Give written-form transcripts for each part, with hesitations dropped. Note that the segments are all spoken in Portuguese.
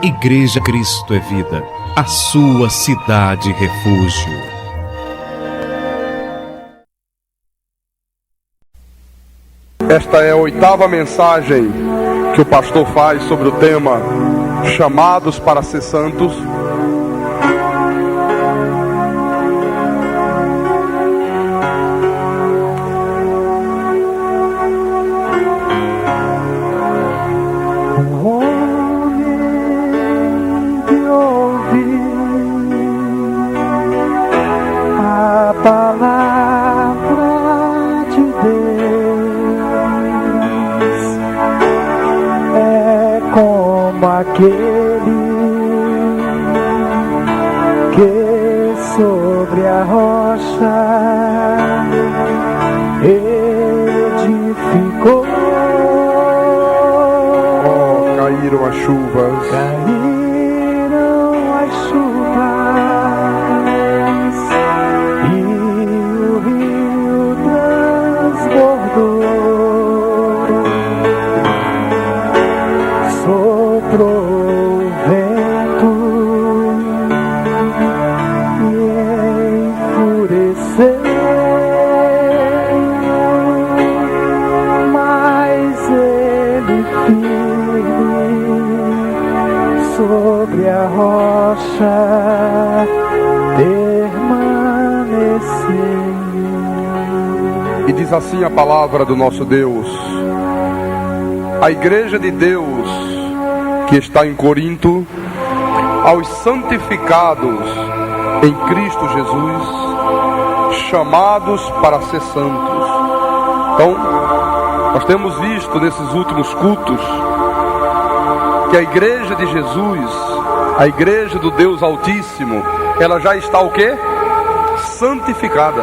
Igreja Cristo é Vida, a sua cidade refúgio. Esta é a 8ª mensagem que o pastor faz sobre o tema Chamados para ser Santos. Aquele que sobre a rocha edificou. Oh, caíram as chuvas. Caíram as chuvas e o rio transbordou. Soprou sobre a rocha permaneceu. E diz assim a palavra do nosso Deus: a igreja de Deus que está em Corinto, aos santificados em Cristo Jesus, chamados para ser santos. Então, nós temos visto nesses últimos cultos que a igreja de Jesus, a igreja do Deus Altíssimo, ela já está o quê? Santificada.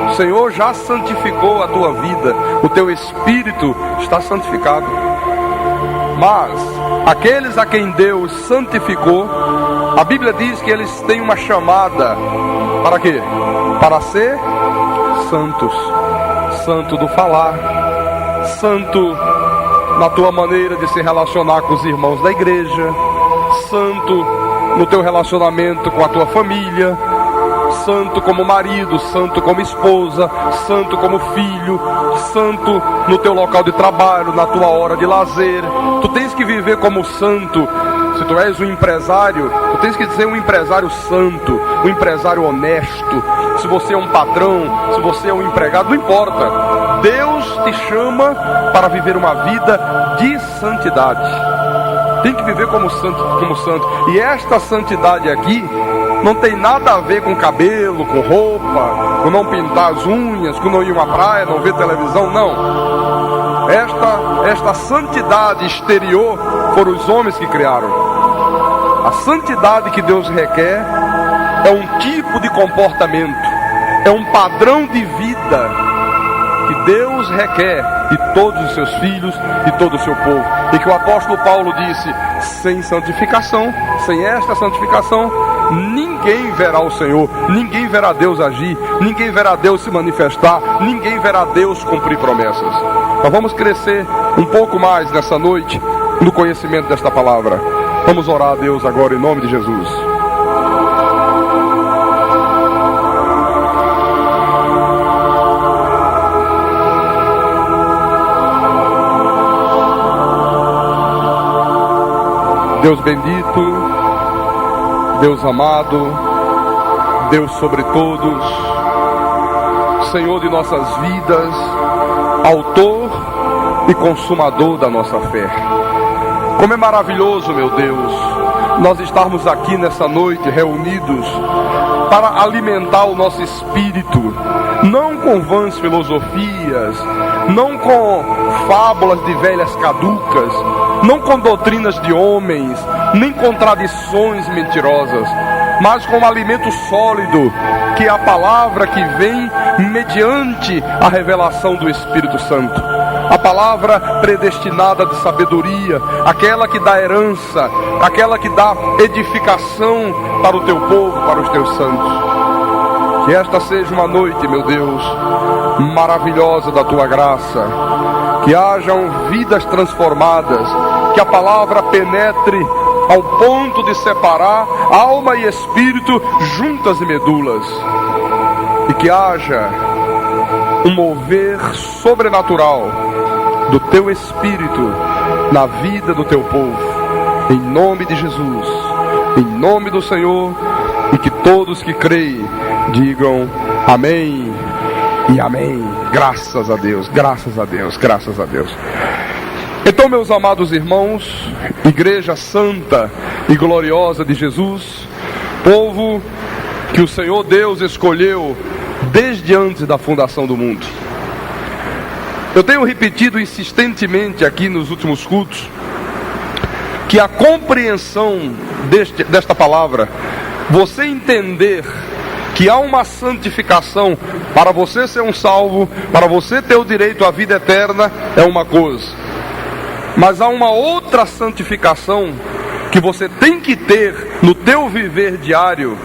O Senhor já santificou a tua vida, o teu espírito está santificado. Mas aqueles a quem Deus santificou, a Bíblia diz que eles têm uma chamada para quê? Para ser santos. Santo do falar, santo na tua maneira de se relacionar com os irmãos da igreja, santo no teu relacionamento com a tua família, santo como marido, santo como esposa, santo como filho, santo no teu local de trabalho, na tua hora de lazer. Tu tens que viver como santo. Se tu és um empresário, tu tens que ser um empresário santo, um empresário honesto. Se você é um patrão, se você é um empregado, não importa. Deus te chama para viver uma vida de santidade. Tem que viver como santo. E esta santidade aqui não tem nada a ver com cabelo, com roupa, com não pintar as unhas, com não ir à praia, não ver televisão, não. Esta santidade exterior foram os homens que criaram. A santidade que Deus requer é um tipo de comportamento, é um padrão de vida que Deus requer de todos os seus filhos e todo o seu povo. E que o apóstolo Paulo disse: sem santificação, sem esta santificação, ninguém verá o Senhor, ninguém verá Deus agir, ninguém verá Deus se manifestar, ninguém verá Deus cumprir promessas. Nós vamos crescer um pouco mais nessa noite no conhecimento desta palavra. Vamos orar a Deus agora em nome de Jesus. Deus bendito, Deus amado, Deus sobre todos, Senhor de nossas vidas, autor e consumador da nossa fé. Como é maravilhoso, meu Deus, nós estarmos aqui nessa noite reunidos para alimentar o nosso espírito, não com vãs filosofias, não com fábulas de velhas caducas, não com doutrinas de homens, nem com tradições mentirosas, mas com um alimento sólido, que é a palavra que vem mediante a revelação do Espírito Santo. A palavra predestinada de sabedoria, aquela que dá herança, aquela que dá edificação para o teu povo, para os teus santos. Que esta seja uma noite, meu Deus, maravilhosa da tua graça. Que hajam vidas transformadas, que a palavra penetre ao ponto de separar alma e espírito, juntas e medulas, e que haja um mover sobrenatural do teu espírito na vida do teu povo, em nome de Jesus, em nome do Senhor, e que todos que creem digam amém e amém. Graças a Deus, graças a Deus, graças a Deus. Então, meus amados irmãos, Igreja Santa e Gloriosa de Jesus, povo que o Senhor Deus escolheu desde antes da fundação do mundo. Eu tenho repetido insistentemente aqui nos últimos cultos que a compreensão desta palavra, você entender que há uma santificação para você ser um salvo, para você ter o direito à vida eterna, é uma coisa. Mas há uma outra santificação que você tem que ter no teu viver diário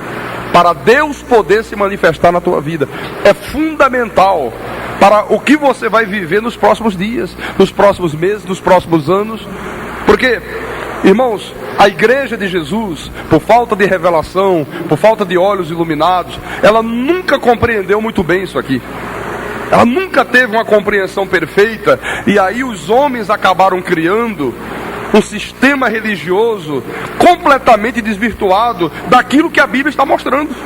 para Deus poder se manifestar na tua vida. É fundamental para o que você vai viver nos próximos dias, nos próximos meses, nos próximos anos. Porque, irmãos, a igreja de Jesus, por falta de revelação, por falta de olhos iluminados, ela nunca compreendeu muito bem isso aqui. Ela nunca teve uma compreensão perfeita, e aí os homens acabaram criando um sistema religioso completamente desvirtuado daquilo que a Bíblia está mostrando.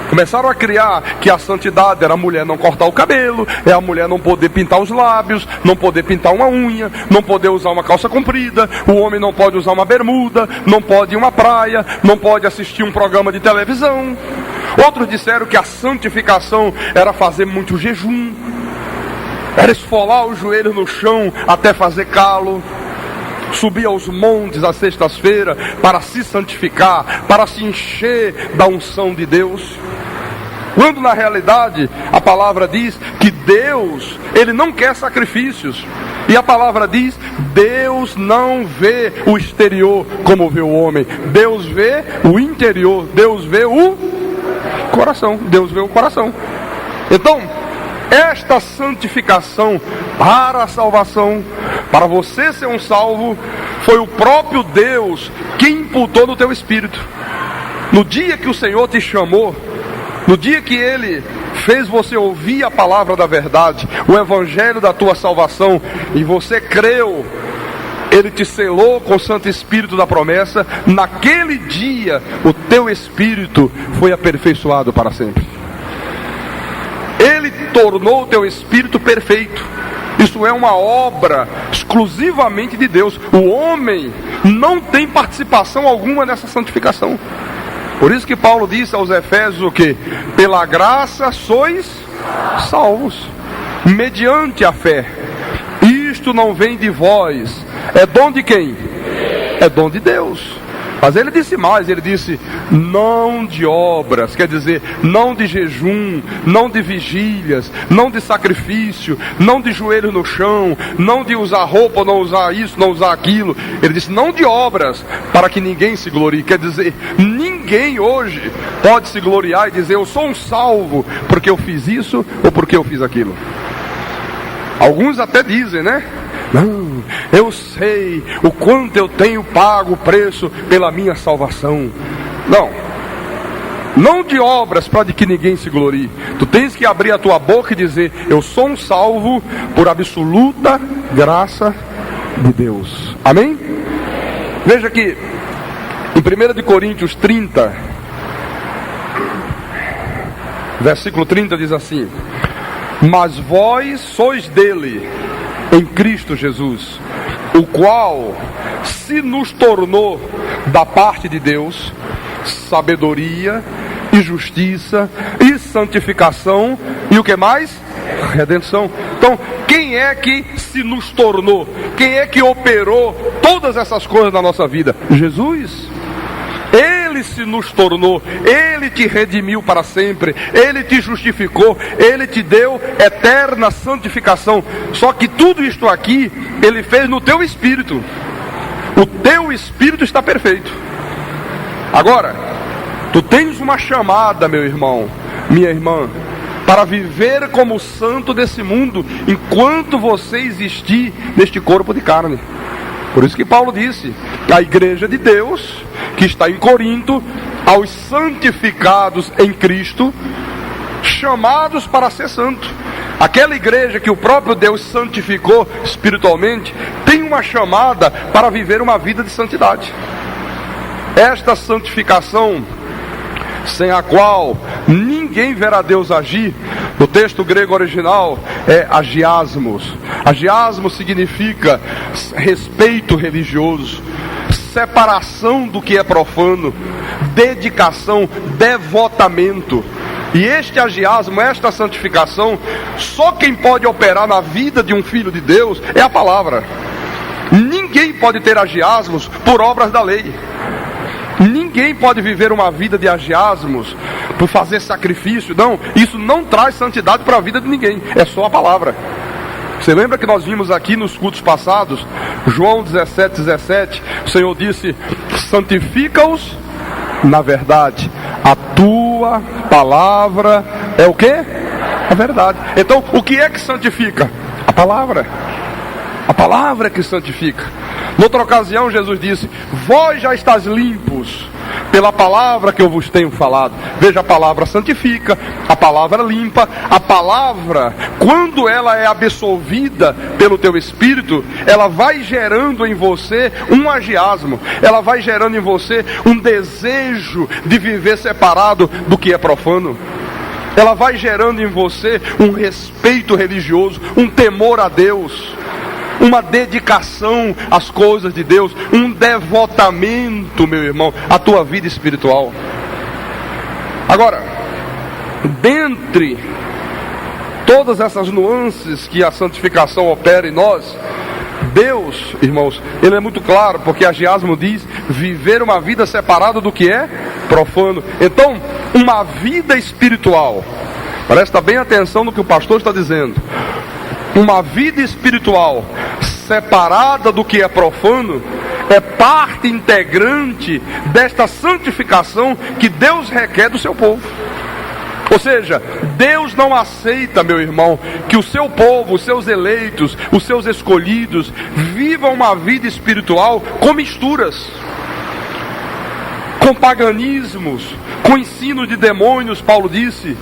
Começaram a criar que a santidade era a mulher não cortar o cabelo, é a mulher não poder pintar os lábios, não poder pintar uma unha, não poder usar uma calça comprida, o homem não pode usar uma bermuda, não pode ir a uma praia, não pode assistir um programa de televisão. Outros disseram que a santificação era fazer muito jejum, era esfolar os joelhos no chão até fazer calo, subir aos montes às sextas-feiras para se santificar, para se encher da unção de Deus. Quando na realidade a palavra diz que Deus, Ele não quer sacrifícios. E a palavra diz, Deus não vê o exterior como vê o homem. Deus vê o interior, Deus vê o coração, Deus vê o coração. Então, esta santificação para a salvação, para você ser um salvo, foi o próprio Deus que imputou no teu espírito. No dia que o Senhor te chamou, no dia que Ele fez você ouvir a palavra da verdade, o evangelho da tua salvação, e você creu, Ele te selou com o Santo Espírito da promessa. Naquele dia o teu espírito foi aperfeiçoado para sempre. Ele tornou o teu espírito perfeito. Isso é uma obra exclusivamente de Deus. O homem não tem participação alguma nessa santificação. Por isso que Paulo disse aos Efésios o quê? Pela graça sois salvos, mediante a fé. Isto não vem de vós. É dom de quem? É dom de Deus. Mas ele disse mais, ele disse, não de obras, quer dizer, não de jejum, não de vigílias, não de sacrifício, não de joelho no chão, não de usar roupa, não usar isso, não usar aquilo. Ele disse, não de obras, para que ninguém se glorie. Quer dizer, ninguém hoje pode se gloriar e dizer, eu sou um salvo, porque eu fiz isso ou porque eu fiz aquilo. Alguns até dizem, né? Não, eu sei o quanto eu tenho pago o preço pela minha salvação. Não de obras para que ninguém se glorie. Tu tens que abrir a tua boca e dizer, eu sou um salvo por absoluta graça de Deus. Amém? Veja que em 1 Coríntios 30, versículo 30 diz assim, mas vós sois dele, em Cristo Jesus, o qual se nos tornou da parte de Deus sabedoria e justiça e santificação e o que mais? Redenção. Então, quem é que se nos tornou? Quem é que operou todas essas coisas na nossa vida? Jesus. Ele se nos tornou, Ele te redimiu para sempre, Ele te justificou, Ele te deu eterna santificação. Só que tudo isto aqui, Ele fez no teu espírito. O teu espírito está perfeito. Agora, tu tens uma chamada, meu irmão, minha irmã, para viver como santo desse mundo, enquanto você existir neste corpo de carne. Por isso que Paulo disse: a igreja de Deus, que está em Corinto, aos santificados em Cristo, chamados para ser santo. Aquela igreja que o próprio Deus santificou espiritualmente, tem uma chamada para viver uma vida de santidade. Esta santificação, sem a qual ninguém verá Deus agir, no texto grego original é agiasmos. Agiasmos significa respeito religioso, separação do que é profano, dedicação, devotamento. E este agiasmo, esta santificação, só quem pode operar na vida de um filho de Deus é a palavra. Ninguém pode ter agiasmos por obras da lei. Ninguém pode viver uma vida de agiasmos por fazer sacrifício. Não, isso não traz santidade para a vida de ninguém. É só a palavra. Você lembra que nós vimos aqui nos cultos passados, João 17:17, o Senhor disse: santifica-os na verdade, a tua palavra é o quê? A verdade. Então, o que é que santifica? A palavra. A palavra é que santifica. Noutra ocasião, Jesus disse: vós já estáis limpos pela palavra que eu vos tenho falado. Veja, a palavra santifica, a palavra limpa. A palavra, quando ela é absolvida pelo teu espírito, ela vai gerando em você um agiasmo, ela vai gerando em você um desejo de viver separado do que é profano. Ela vai gerando em você um respeito religioso, um temor a Deus, uma dedicação às coisas de Deus, um devotamento, meu irmão, à tua vida espiritual. Agora, dentre todas essas nuances que a santificação opera em nós, Deus, irmãos, Ele é muito claro, porque agiasmo diz viver uma vida separada do que é profano. Então, uma vida espiritual, presta bem atenção no que o pastor está dizendo, uma vida espiritual separada do que é profano é parte integrante desta santificação que Deus requer do seu povo. Ou seja, Deus não aceita, meu irmão, que o seu povo, os seus eleitos, os seus escolhidos vivam uma vida espiritual com misturas, com paganismos, com ensino de demônios. Paulo disse: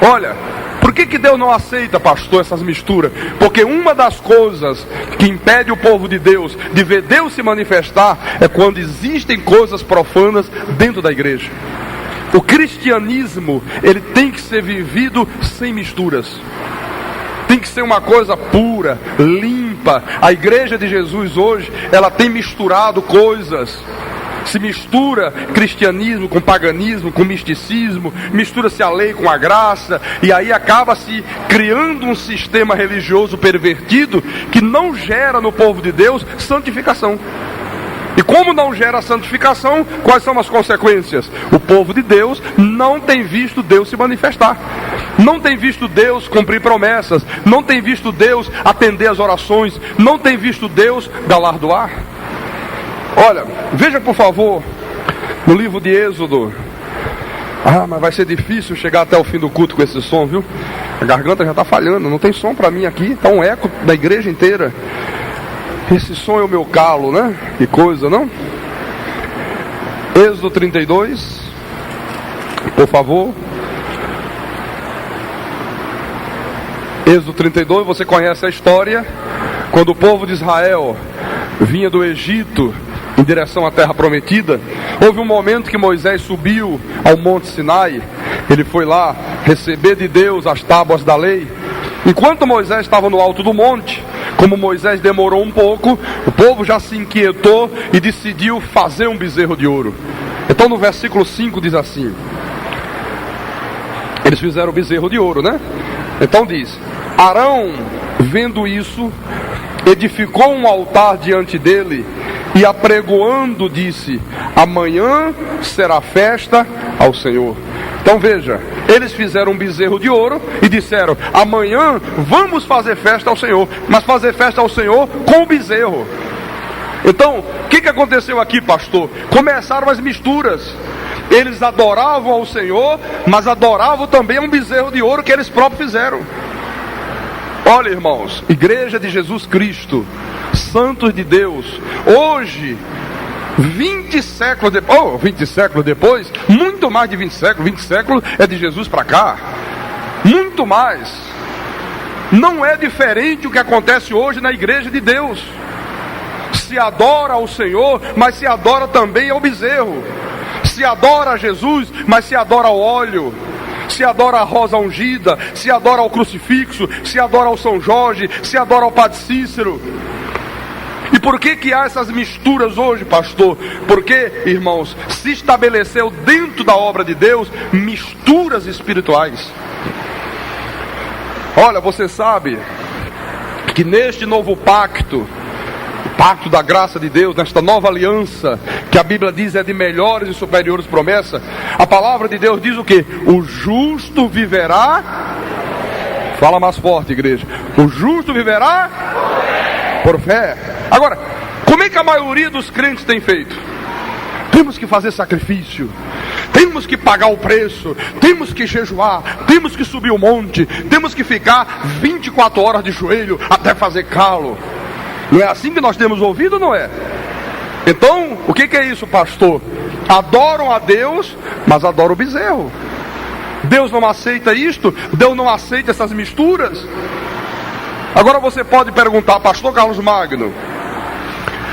olha, por que Deus não aceita, pastor, essas misturas? Porque uma das coisas que impede o povo de Deus de ver Deus se manifestar é quando existem coisas profanas dentro da igreja. O cristianismo, ele tem que ser vivido sem misturas. Tem que ser uma coisa pura, limpa. A igreja de Jesus hoje, ela tem misturado coisas. Se mistura cristianismo com paganismo, com misticismo, mistura-se a lei com a graça, e aí acaba-se criando um sistema religioso pervertido que não gera no povo de Deus santificação. E como não gera santificação, quais são as consequências? O povo de Deus não tem visto Deus se manifestar, não tem visto Deus cumprir promessas, não tem visto Deus atender as orações, não tem visto Deus galardoar. Olha, veja por favor, no livro de Êxodo. Mas vai ser difícil chegar até o fim do culto com esse som, viu? A garganta já está falhando, não tem som para mim aqui, está um eco da igreja inteira. Esse som é o meu calo, né? Que coisa, não? Êxodo 32, por favor. Êxodo 32, você conhece a história. Quando o povo de Israel vinha do Egito em direção à terra prometida, houve um momento que Moisés subiu ao monte Sinai. Ele foi lá receber de Deus as tábuas da lei. Enquanto Moisés estava no alto do monte, como Moisés demorou um pouco, o povo já se inquietou e decidiu fazer um bezerro de ouro. Então no versículo 5 diz assim: eles fizeram o bezerro de ouro, né? Então diz: Arão, vendo isso, edificou um altar diante dele e apregoando disse: amanhã será festa ao Senhor. Então veja, eles fizeram um bezerro de ouro e disseram: amanhã vamos fazer festa ao Senhor. Mas fazer festa ao Senhor com o bezerro. Então, o que aconteceu aqui, pastor? Começaram as misturas. Eles adoravam ao Senhor, mas adoravam também a um bezerro de ouro que eles próprios fizeram. Olha, irmãos, Igreja de Jesus Cristo, santos de Deus, hoje, 20 séculos depois, muito mais de 20 séculos é de Jesus para cá, muito mais. Não é diferente o que acontece hoje na Igreja de Deus. Se adora ao Senhor, mas se adora também ao bezerro. Se adora a Jesus, mas se adora ao óleo. Se adora a rosa ungida, se adora ao crucifixo, se adora ao São Jorge, se adora ao Padre Cícero. E por que há essas misturas hoje, pastor? Porque, irmãos, se estabeleceu dentro da obra de Deus misturas espirituais. Olha, você sabe que neste novo pacto, o pacto da graça de Deus, nesta nova aliança, que a Bíblia diz é de melhores e superiores promessas, a palavra de Deus diz o quê? O justo viverá. Fala mais forte, igreja. O justo viverá por fé. Agora, como é que a maioria dos crentes tem feito? Temos que fazer sacrifício, temos que pagar o preço, temos que jejuar, temos que subir o monte, temos que ficar 24 horas de joelho até fazer calo. Não é assim que nós temos ouvido, não é? Então, o que é isso, pastor? Adoram a Deus, mas adoram o bezerro. Deus não aceita isto, Deus não aceita essas misturas. Agora você pode perguntar, pastor Carlos Magno,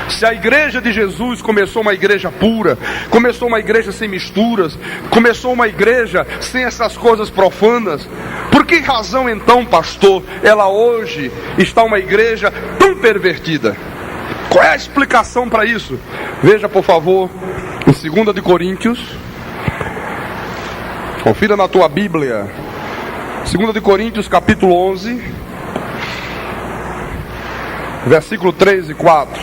se a Igreja de Jesus começou uma igreja pura, começou uma igreja sem misturas, começou uma igreja sem essas coisas profanas, por que razão então, pastor, ela hoje está uma igreja tão pervertida? Qual é a explicação para isso? Veja, por favor, em 2 de Coríntios, confira na tua Bíblia, 2 de Coríntios capítulo 11, versículo 3 e 4.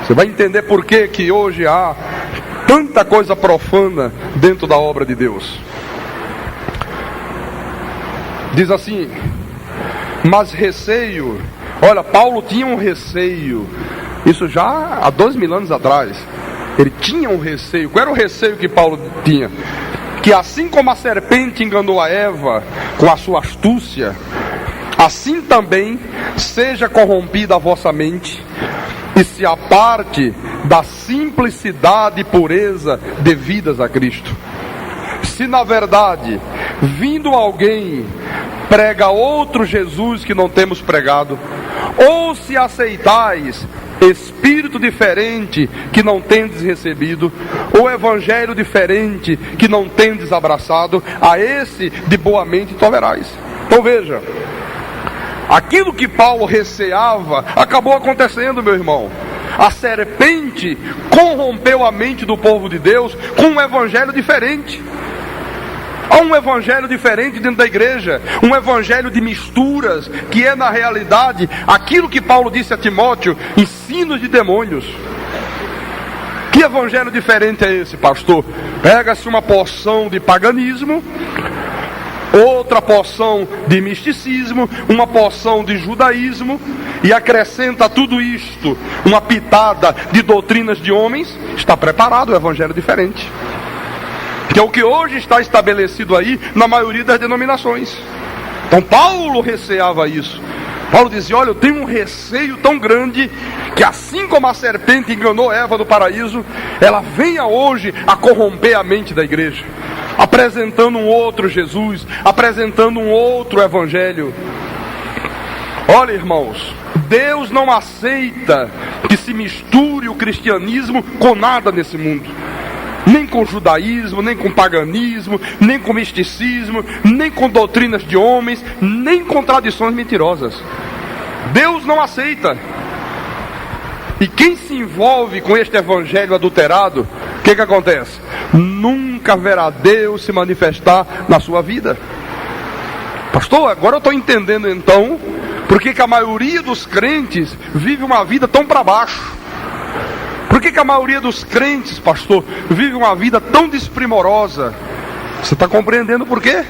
Você vai entender por que hoje há tanta coisa profana dentro da obra de Deus. Diz assim: mas receio. Olha, Paulo tinha um receio. Isso já há 2000 anos atrás. Ele tinha um receio. Qual era o receio que Paulo tinha? Que assim como a serpente enganou a Eva com a sua astúcia, assim também seja corrompida a vossa mente, e se aparte da simplicidade e pureza devidas a Cristo. Se na verdade, vindo alguém, prega outro Jesus que não temos pregado, ou se aceitais espírito diferente que não tendes recebido, ou evangelho diferente que não tendes abraçado, a esse de boa mente tolerais. Então veja, aquilo que Paulo receava acabou acontecendo, meu irmão. A serpente corrompeu a mente do povo de Deus com um evangelho diferente. Há um evangelho diferente dentro da igreja, um evangelho de misturas, que é na realidade aquilo que Paulo disse a Timóteo, ensinos de demônios. Que evangelho diferente é esse, pastor? Pega-se uma porção de paganismo, outra porção de misticismo, uma porção de judaísmo, e acrescenta tudo isto uma pitada de doutrinas de homens. Está preparado o evangelho diferente, que é o que hoje está estabelecido aí na maioria das denominações. Então Paulo receava isso. Paulo dizia: olha, eu tenho um receio tão grande, que assim como a serpente enganou Eva no paraíso, ela venha hoje a corromper a mente da igreja, apresentando um outro Jesus, apresentando um outro evangelho. Olha, irmãos, Deus não aceita que se misture o cristianismo com nada nesse mundo. Nem com judaísmo, nem com paganismo, nem com misticismo, nem com doutrinas de homens, nem com tradições mentirosas. Deus não aceita. E quem se envolve com este evangelho adulterado, o que acontece? Nunca verá Deus se manifestar na sua vida. Pastor, agora eu estou entendendo então por que a maioria dos crentes vive uma vida tão para baixo. Por que a maioria dos crentes, pastor, vive uma vida tão desprimorosa? Você está compreendendo por quê?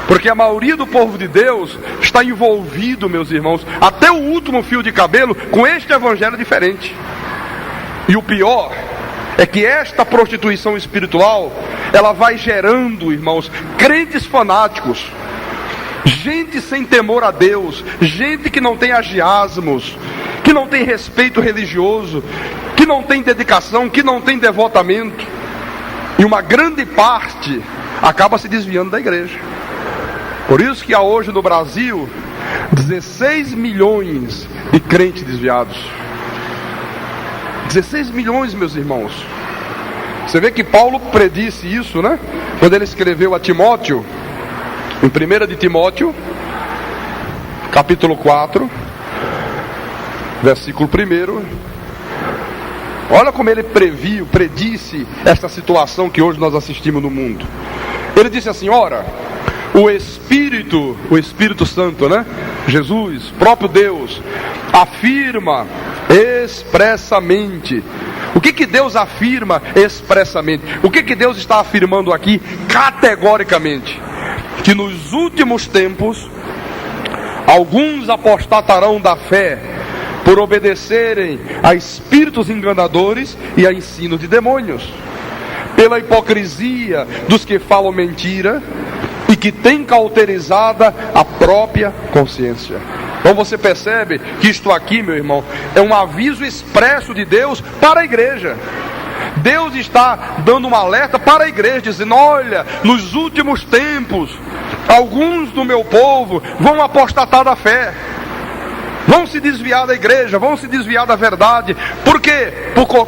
Porque a maioria do povo de Deus está envolvido, meus irmãos, até o último fio de cabelo, com este evangelho diferente. E o pior é que esta prostituição espiritual, ela vai gerando, irmãos, crentes fanáticos, gente sem temor a Deus, gente que não tem agiasmos, que não tem respeito religioso, que não tem dedicação, que não tem devotamento. E uma grande parte acaba se desviando da igreja. Por isso que há hoje no Brasil 16 milhões de crentes desviados. 16 milhões, meus irmãos. Você vê que Paulo predisse isso, né? Quando ele escreveu a Timóteo, em 1 de Timóteo, capítulo 4, versículo 1. Olha como ele predisse esta situação que hoje nós assistimos no mundo. Ele disse assim: ora, o Espírito Santo, né? Jesus, próprio Deus, afirma expressamente. O que Deus afirma expressamente? O que Deus está afirmando aqui categoricamente? Que nos últimos tempos alguns apostatarão da fé por obedecerem a espíritos enganadores e a ensino de demônios, pela hipocrisia dos que falam mentira e que têm cauterizada a própria consciência. Então você percebe que isto aqui, meu irmão, é um aviso expresso de Deus para a igreja. Deus está dando um alerta para a igreja, dizendo: olha, nos últimos tempos alguns do meu povo vão apostatar da fé, vão se desviar da igreja, vão se desviar da verdade. Por quê?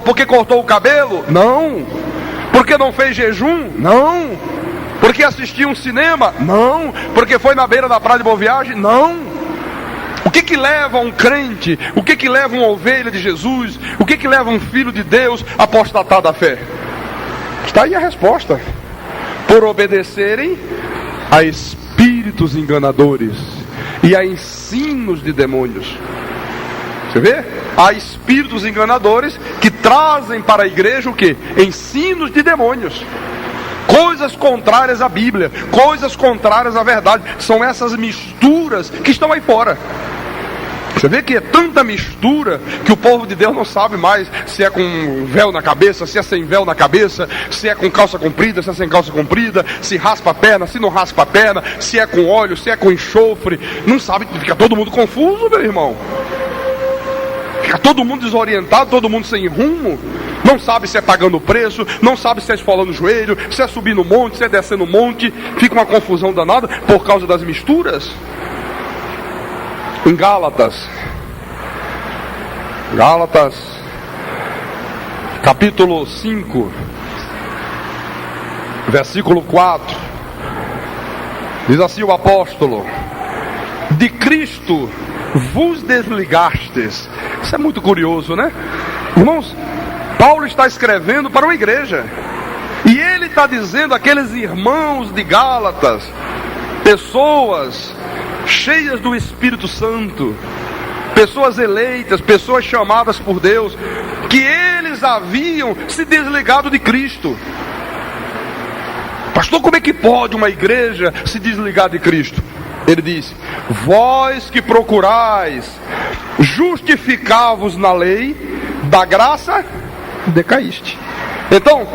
Porque cortou o cabelo? Não. Porque não fez jejum? Não. Porque assistiu um cinema? Não. Porque foi na beira da praia de Boa Viagem? Não. O que leva um crente, o que leva uma ovelha de Jesus, o que leva um filho de Deus a apostatar da fé? Está aí a resposta: por obedecerem a espíritos enganadores e a ensinos de demônios. Você vê? Há espíritos enganadores que trazem para a igreja o quê? Ensinos de demônios. Coisas contrárias à Bíblia, coisas contrárias à verdade. São essas misturas que estão aí fora. Você vê que é tanta mistura que o povo de Deus não sabe mais se é com véu na cabeça, se é sem véu na cabeça, se é com calça comprida, se é sem calça comprida, se raspa a perna, se não raspa a perna, se é com óleo, se é com enxofre. Não sabe, fica todo mundo confuso, meu irmão. Fica todo mundo desorientado, todo mundo sem rumo. Não sabe se é pagando o preço, não sabe se é esfolando o joelho, se é subir no monte, se é descer no monte. Fica uma confusão danada por causa das misturas. Em Gálatas, capítulo 5, versículo 4, diz assim o apóstolo: de Cristo vos desligastes. Isso é muito curioso, né? Irmãos, Paulo está escrevendo para uma igreja, e ele está dizendo àqueles irmãos de Gálatas, pessoas cheias do Espírito Santo, pessoas eleitas, pessoas chamadas por Deus, que eles haviam se desligado de Cristo. Pastor, como é que pode uma igreja se desligar de Cristo? Ele disse: vós que procurais justificar-vos na lei, da graça decaíste. Então,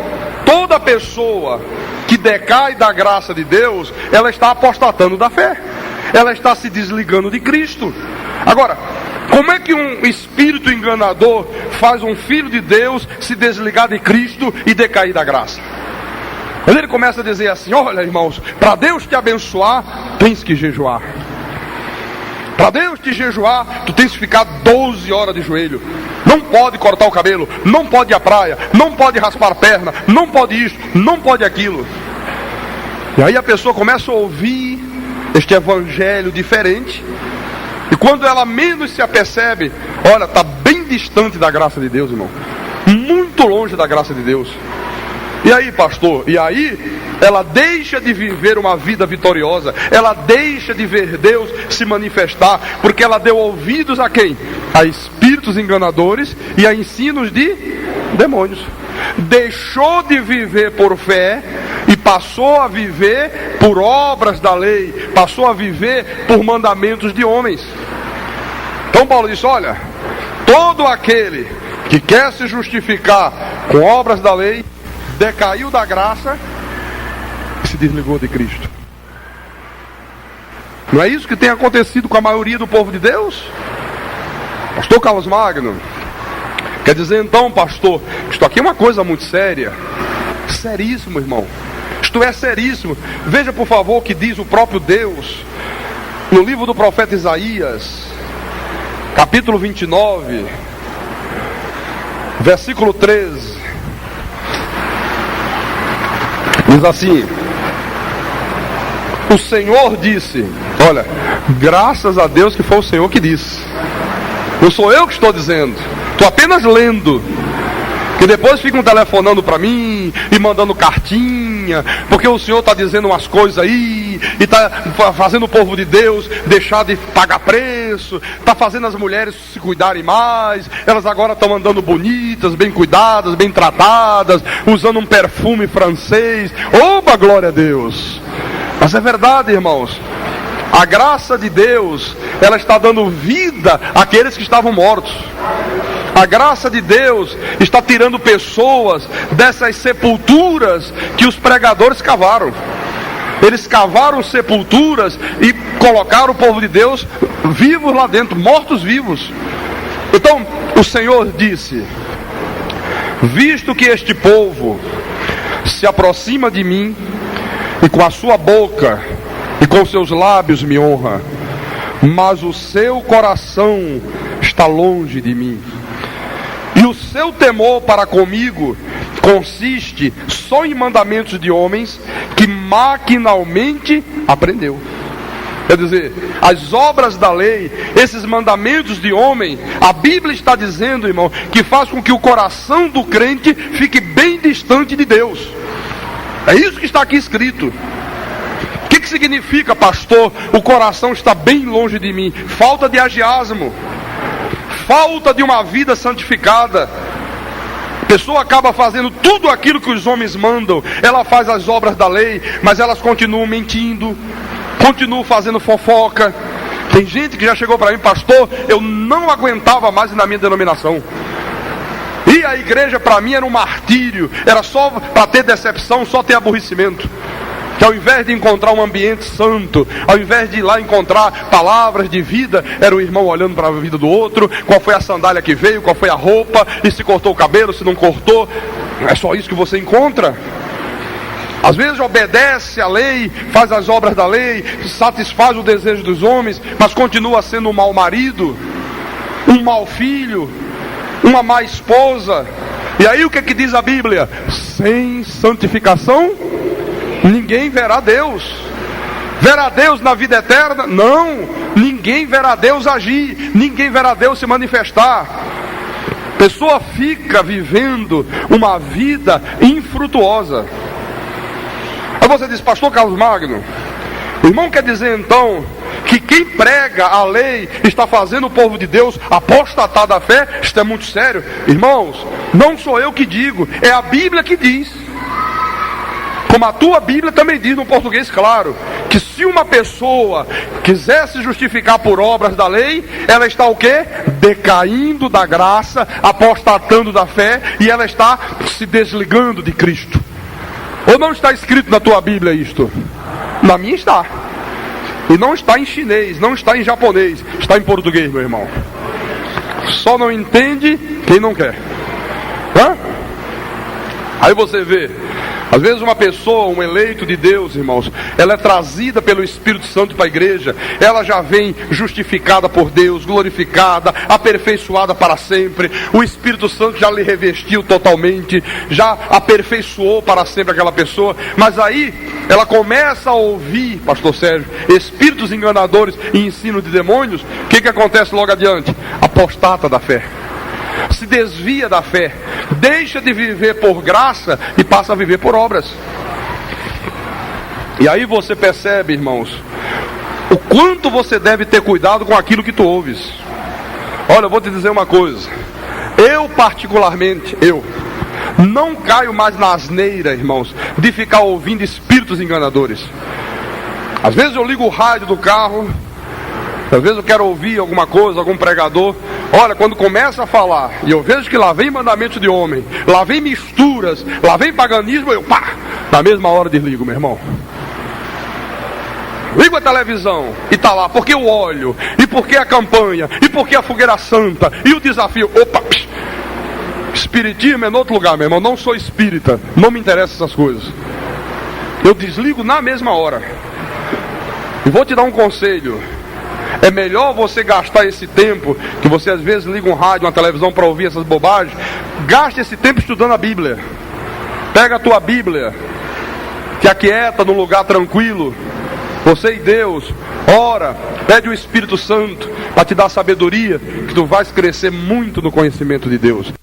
toda pessoa que decai da graça de Deus, ela está apostatando da fé, ela está se desligando de Cristo. Agora, como é que um espírito enganador faz um filho de Deus se desligar de Cristo e decair da graça? Quando ele começa a dizer assim: olha, irmãos, para Deus te abençoar, tens que jejuar. Para Deus te jejuar, tu tens que ficar 12 horas de joelho. Não pode cortar o cabelo, não pode ir à praia, não pode raspar a perna, não pode isso, não pode aquilo. E aí a pessoa começa a ouvir este evangelho diferente, e quando ela menos se apercebe, olha, está bem distante da graça de Deus, irmão. Muito longe da graça de Deus. E aí, pastor? E aí ela deixa de viver uma vida vitoriosa, ela deixa de ver Deus se manifestar, porque ela deu ouvidos a quem? A espíritos enganadores e a ensinos de demônios. Deixou de viver por fé e passou a viver por obras da lei, passou a viver por mandamentos de homens. Então Paulo disse: olha, todo aquele que quer se justificar com obras da lei decaiu da graça e se desligou de Cristo. Não é isso que tem acontecido com a maioria do povo de Deus? Pastor Carlos Magno, quer dizer então, pastor, isto aqui é uma coisa muito séria. Seríssimo, irmão. Isto é seríssimo. Veja por favor o que diz o próprio Deus no livro do profeta Isaías, capítulo 29, versículo 13. Diz assim: o Senhor disse, olha, graças a Deus que foi o Senhor que disse, não sou eu que estou dizendo, estou apenas lendo. Que depois ficam telefonando para mim e mandando cartinha, porque o Senhor está dizendo umas coisas aí, e está fazendo o povo de Deus deixar de pagar preço, está fazendo as mulheres se cuidarem mais, elas agora estão andando bonitas, bem cuidadas, bem tratadas, usando um perfume francês. Opa, glória a Deus! Mas é verdade, irmãos, a graça de Deus, ela está dando vida àqueles que estavam mortos. A graça de Deus está tirando pessoas dessas sepulturas que os pregadores cavaram. Eles cavaram sepulturas e colocaram o povo de Deus vivos lá dentro, mortos vivos. Então o Senhor disse: visto que este povo se aproxima de mim, e com a sua boca e com seus lábios me honra, mas o seu coração está longe de mim, e o seu temor para comigo consiste só em mandamentos de homens que maquinalmente aprendeu. Quer dizer, as obras da lei, esses mandamentos de homem, a Bíblia está dizendo, irmão, que faz com que o coração do crente fique bem distante de Deus. É isso que está aqui escrito. O que significa, pastor, o coração está bem longe de mim? Falta de agiasmo, falta de uma vida santificada. A pessoa acaba fazendo tudo aquilo que os homens mandam, ela faz as obras da lei, mas elas continuam mentindo, continuam fazendo fofoca. Tem gente que já chegou para mim: pastor, eu não aguentava mais na minha denominação, e a igreja para mim era um martírio, era só para ter decepção, só ter aborrecimento. Que ao invés de encontrar um ambiente santo, ao invés de ir lá encontrar palavras de vida, era o irmão olhando para a vida do outro, qual foi a sandália que veio, qual foi a roupa, e se cortou o cabelo, se não cortou. É só isso que você encontra. Às vezes obedece à lei, faz as obras da lei, satisfaz o desejo dos homens, mas continua sendo um mau marido, um mau filho, uma má esposa. E aí o que diz a Bíblia? Sem santificação ninguém verá Deus. Verá Deus na vida eterna? Não. Ninguém verá Deus agir, ninguém verá Deus se manifestar. A pessoa fica vivendo uma vida infrutuosa. Aí você diz: pastor Carlos Magno, o irmão quer dizer então que quem prega a lei está fazendo o povo de Deus apostatar da fé? Isto é muito sério. Irmãos, não sou eu que digo, é a Bíblia que diz. Como a tua Bíblia também diz no português claro, que se uma pessoa quiser se justificar por obras da lei, ela está o quê? Decaindo da graça, apostatando da fé, e ela está se desligando de Cristo. Ou não está escrito na tua Bíblia isto? Na minha está. E não está em chinês, não está em japonês, está em português, meu irmão. Só não entende quem não quer. Hã? Aí você vê, às vezes uma pessoa, um eleito de Deus, irmãos, ela é trazida pelo Espírito Santo para a igreja, ela já vem justificada por Deus, glorificada, aperfeiçoada para sempre. O Espírito Santo já lhe revestiu totalmente, já aperfeiçoou para sempre aquela pessoa. Mas aí ela começa a ouvir, pastor Sérgio, espíritos enganadores e ensino de demônios. O que acontece logo adiante? Apostata da fé, se desvia da fé, deixa de viver por graça e passa a viver por obras. E aí você percebe, irmãos, o quanto você deve ter cuidado com aquilo que tu ouves. Olha, eu vou te dizer uma coisa, eu particularmente, eu não caio mais na asneira, irmãos, de ficar ouvindo espíritos enganadores. Às vezes eu ligo o rádio do carro, às vezes eu quero ouvir alguma coisa, algum pregador. Olha, quando começa a falar e eu vejo que lá vem mandamento de homem, lá vem misturas, lá vem paganismo, eu pá, na mesma hora desligo, meu irmão. Ligo a televisão e está lá, porque o óleo, e porque a campanha, e porque a fogueira santa, e o desafio. Opa! Espiritismo é em outro lugar, meu irmão. Não sou espírita, não me interessam essas coisas. Eu desligo na mesma hora. E vou te dar um conselho. É melhor você gastar esse tempo, que você às vezes liga um rádio, uma televisão para ouvir essas bobagens. Gaste esse tempo estudando a Bíblia. Pega a tua Bíblia, te aquieta num lugar tranquilo, você e Deus, ora, pede o Espírito Santo para te dar sabedoria, que tu vais crescer muito no conhecimento de Deus.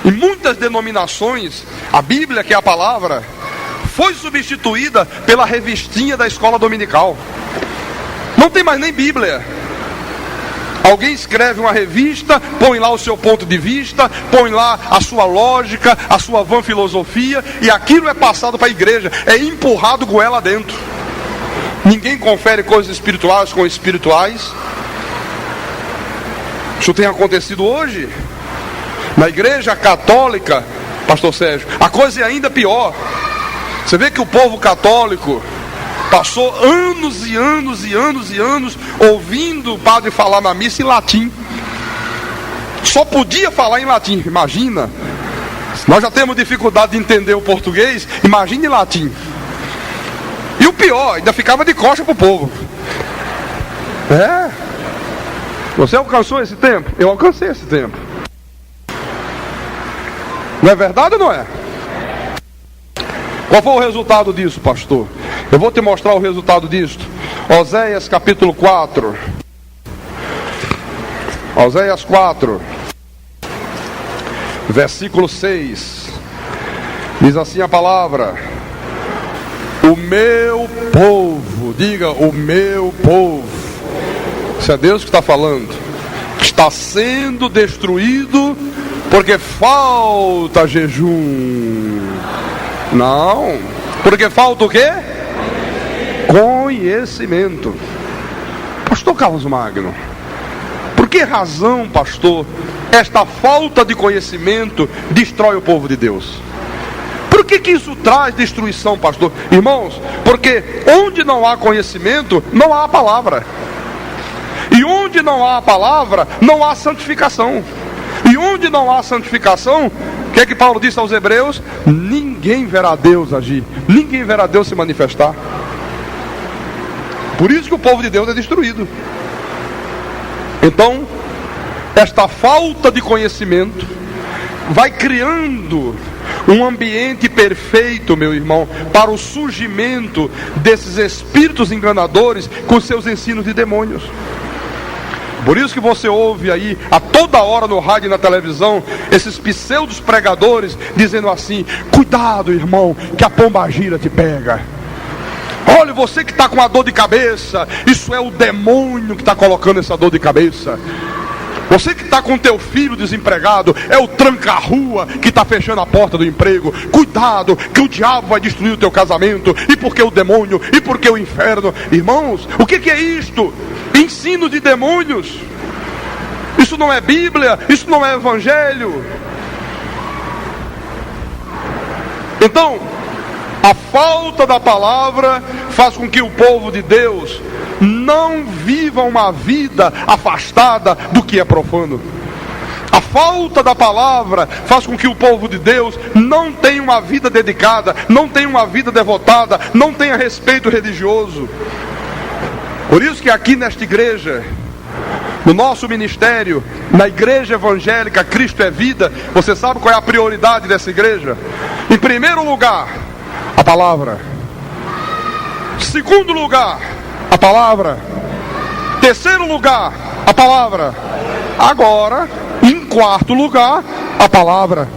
Em muitas denominações, a Bíblia, que é a palavra, foi substituída pela revistinha da escola dominical. Não tem mais nem Bíblia. Alguém escreve uma revista, põe lá o seu ponto de vista, põe lá a sua lógica, a sua vã filosofia, e aquilo é passado para a igreja, é empurrado goela dentro. Ninguém confere coisas espirituais com espirituais. Isso tem acontecido hoje. Na igreja católica, pastor Sérgio, a coisa é ainda pior. Você vê que o povo católico passou anos e anos e anos e anos ouvindo o padre falar na missa em latim. Só podia falar em latim. Imagina, nós já temos dificuldade de entender o português, imagine em latim. E o pior, ainda ficava de costa pro povo. Você alcançou esse tempo? Eu alcancei esse tempo. Não é verdade ou não é? Qual foi o resultado disso, pastor? Eu vou te mostrar o resultado disso. Oséias capítulo 4. Oséias 4, versículo 6. Diz assim a palavra: o meu povo, diga, o meu povo, isso é Deus que está falando, está sendo destruído porque falta jejum. Não, porque falta o quê? Conhecimento. Pastor Carlos Magno, por que razão, pastor, esta falta de conhecimento destrói o povo de Deus? Por que isso traz destruição, pastor? Irmãos, porque onde não há conhecimento, não há a palavra. E onde não há a palavra, não há santificação. E onde não há santificação, o que é que Paulo disse aos Hebreus? Ninguém verá Deus agir, ninguém verá Deus se manifestar. Por isso que o povo de Deus é destruído. Então, esta falta de conhecimento vai criando um ambiente perfeito, meu irmão, para o surgimento desses espíritos enganadores com seus ensinos de demônios. Por isso que você ouve aí a toda hora no rádio e na televisão esses pseudos pregadores dizendo assim: cuidado, irmão, que a pombagira te pega. Olha, você que está com a dor de cabeça, isso é o demônio que está colocando essa dor de cabeça. Você que está com teu filho desempregado, é o tranca-rua que está fechando a porta do emprego. Cuidado, que o diabo vai destruir o teu casamento. E porque o demônio, e porque o inferno. Irmãos, o que é isto? Ensino de demônios. Isso não é Bíblia, isso não é Evangelho. Então, a falta da palavra faz com que o povo de Deus não viva uma vida afastada do que é profano. A falta da palavra faz com que o povo de Deus não tenha uma vida dedicada, não tenha uma vida devotada, não tenha respeito religioso. Por isso que aqui nesta igreja, no nosso ministério, na igreja evangélica Cristo é Vida, você sabe qual é a prioridade dessa igreja? Em primeiro lugar, a palavra. Segundo lugar, a palavra. Terceiro lugar, a palavra. Agora, em quarto lugar, a palavra.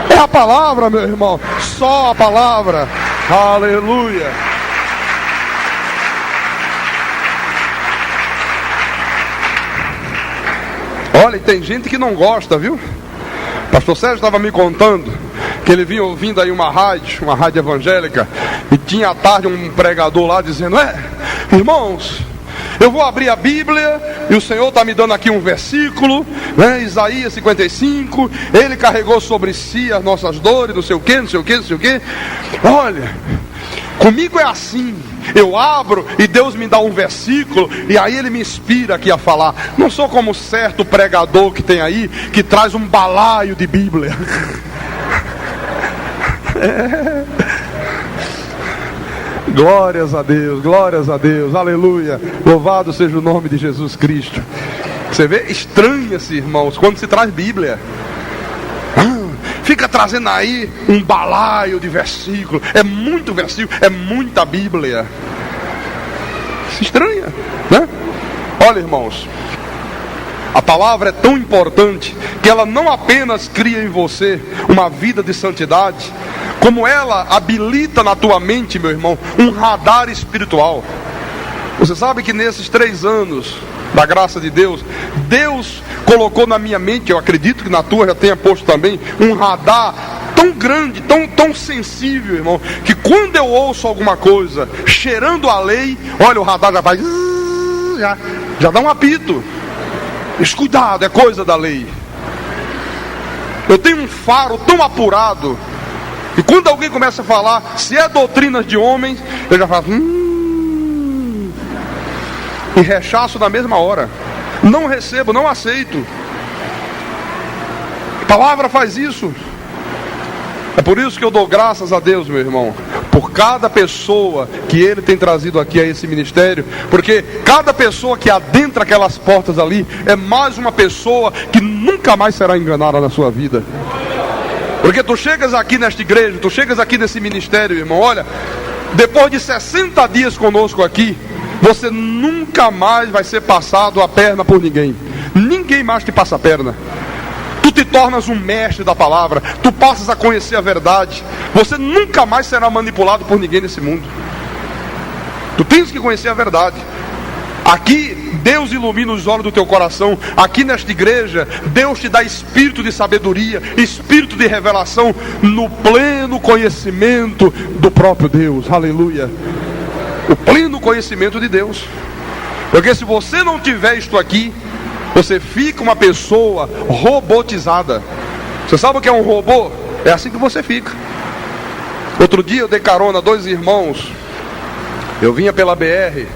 É a palavra, meu irmão. Só a palavra. Aleluia. Olha, tem gente que não gosta, viu? Pastor Sérgio estava me contando que ele vinha ouvindo aí uma rádio evangélica, e tinha à tarde um pregador lá dizendo: irmãos, eu vou abrir a Bíblia e o Senhor está me dando aqui um versículo, né? Isaías 55, ele carregou sobre si as nossas dores, não sei o que, não sei o que, não sei o que. Olha, Comigo é assim, eu abro e Deus me dá um versículo e aí Ele me inspira aqui a falar. Não sou como certo pregador que tem aí, que traz um balaio de Bíblia. Glórias a Deus, aleluia, louvado seja o nome de Jesus Cristo. Você vê, estranha-se, irmãos, quando se traz Bíblia. Fica trazendo aí um balaio de versículo. É muito versículo, é muita Bíblia. Se estranha, né? Olha, irmãos, a palavra é tão importante que ela não apenas cria em você uma vida de santidade, como ela habilita na tua mente, meu irmão, um radar espiritual. Você sabe que nesses 3 anos da graça de Deus, Deus colocou na minha mente, eu acredito que na tua já tenha posto também, um radar tão grande, tão sensível, irmão, que quando eu ouço alguma coisa cheirando a lei, olha, o radar já vai, já dá um apito. Mas cuidado, é coisa da lei. Eu tenho um faro tão apurado, e quando alguém começa a falar, se é doutrinas de homens, eu já falo, e rechaço na mesma hora. Não recebo, não aceito. A palavra faz isso. É por isso que eu dou graças a Deus, meu irmão, por cada pessoa que Ele tem trazido aqui a esse ministério, porque cada pessoa que adentra aquelas portas ali é mais uma pessoa que nunca mais será enganada na sua vida. Porque tu chegas aqui nesta igreja, tu chegas aqui nesse ministério, irmão, olha, depois de 60 dias conosco aqui, você nunca mais vai ser passado a perna por ninguém. Ninguém mais te passa a perna. Tu te tornas um mestre da palavra. Tu passas a conhecer a verdade. Você nunca mais será manipulado por ninguém nesse mundo. Tu tens que conhecer a verdade. Aqui Deus ilumina os olhos do teu coração. Aqui nesta igreja Deus te dá espírito de sabedoria, espírito de revelação, no pleno conhecimento do próprio Deus. Aleluia. O pleno conhecimento de Deus. Porque se você não tiver isto aqui, você fica uma pessoa robotizada. Você sabe o que é um robô? É assim que você fica. Outro dia eu dei carona a 2 irmãos. Eu vinha pela BR,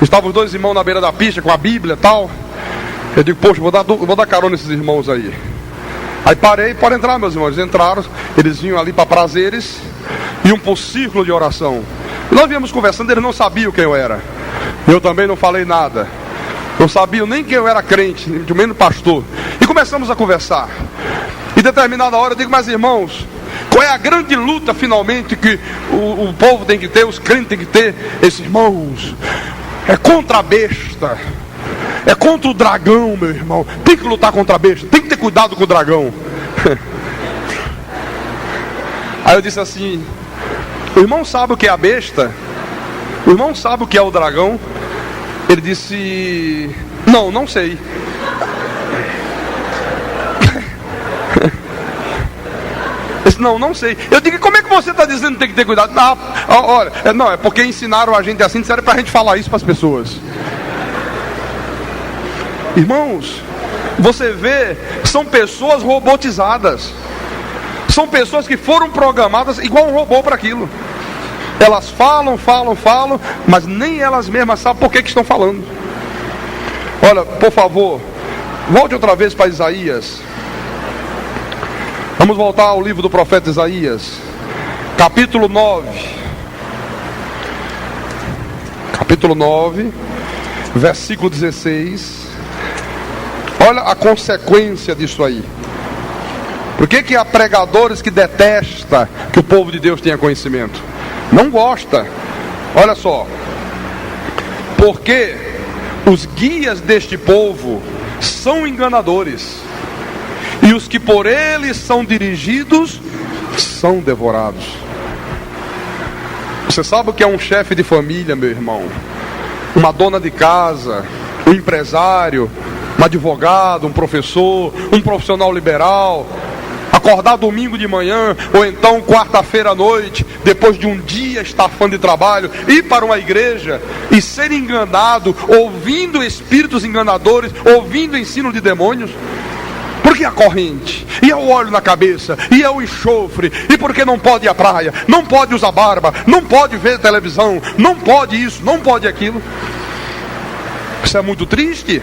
estavam os 2 irmãos na beira da pista com a Bíblia e tal. Eu digo, poxa, vou dar carona nesses irmãos aí. Aí parei, pode entrar, meus irmãos. Eles entraram, eles vinham ali para prazeres, iam para o círculo de oração. Nós viemos conversando, eles não sabiam quem eu era. Eu também não falei nada. Não sabiam nem quem eu era crente, muito menos pastor. E começamos a conversar. E determinada hora eu digo, mas irmãos, qual é a grande luta finalmente que o povo tem que ter, os crentes têm que ter? Esses irmãos, é contra a besta, é contra o dragão, meu irmão. Tem que lutar contra a besta, tem que ter cuidado com o dragão. Aí eu disse assim, o irmão sabe o que é a besta? O irmão sabe o que é o dragão? Ele disse, não sei. Ele disse, não sei. Eu digo, como é que você está dizendo que tem que ter cuidado? Não, é porque ensinaram a gente assim, disseram para a gente falar isso para as pessoas. Irmãos, você vê, são pessoas robotizadas. São pessoas que foram programadas igual um robô para aquilo. Elas falam, mas nem elas mesmas sabem por que estão falando. Olha, por favor, volte outra vez para Isaías. Vamos voltar ao livro do profeta Isaías, capítulo 9. Capítulo 9, versículo 16. Olha a consequência disso aí. Por que há pregadores que detestam que o povo de Deus tenha conhecimento? Não gosta. Olha só. Porque os guias deste povo são enganadores, e os que por eles são dirigidos são devorados. Você sabe o que é um chefe de família, meu irmão? Uma dona de casa, um empresário, um advogado, um professor, um profissional liberal, acordar domingo de manhã, ou então quarta-feira à noite, depois de um dia estafando de trabalho, ir para uma igreja e ser enganado, ouvindo espíritos enganadores, ouvindo ensino de demônios. Porque a corrente, e é o óleo na cabeça, e é o enxofre, e porque não pode ir à praia, não pode usar barba, não pode ver televisão, não pode isso, não pode aquilo. Isso é muito triste,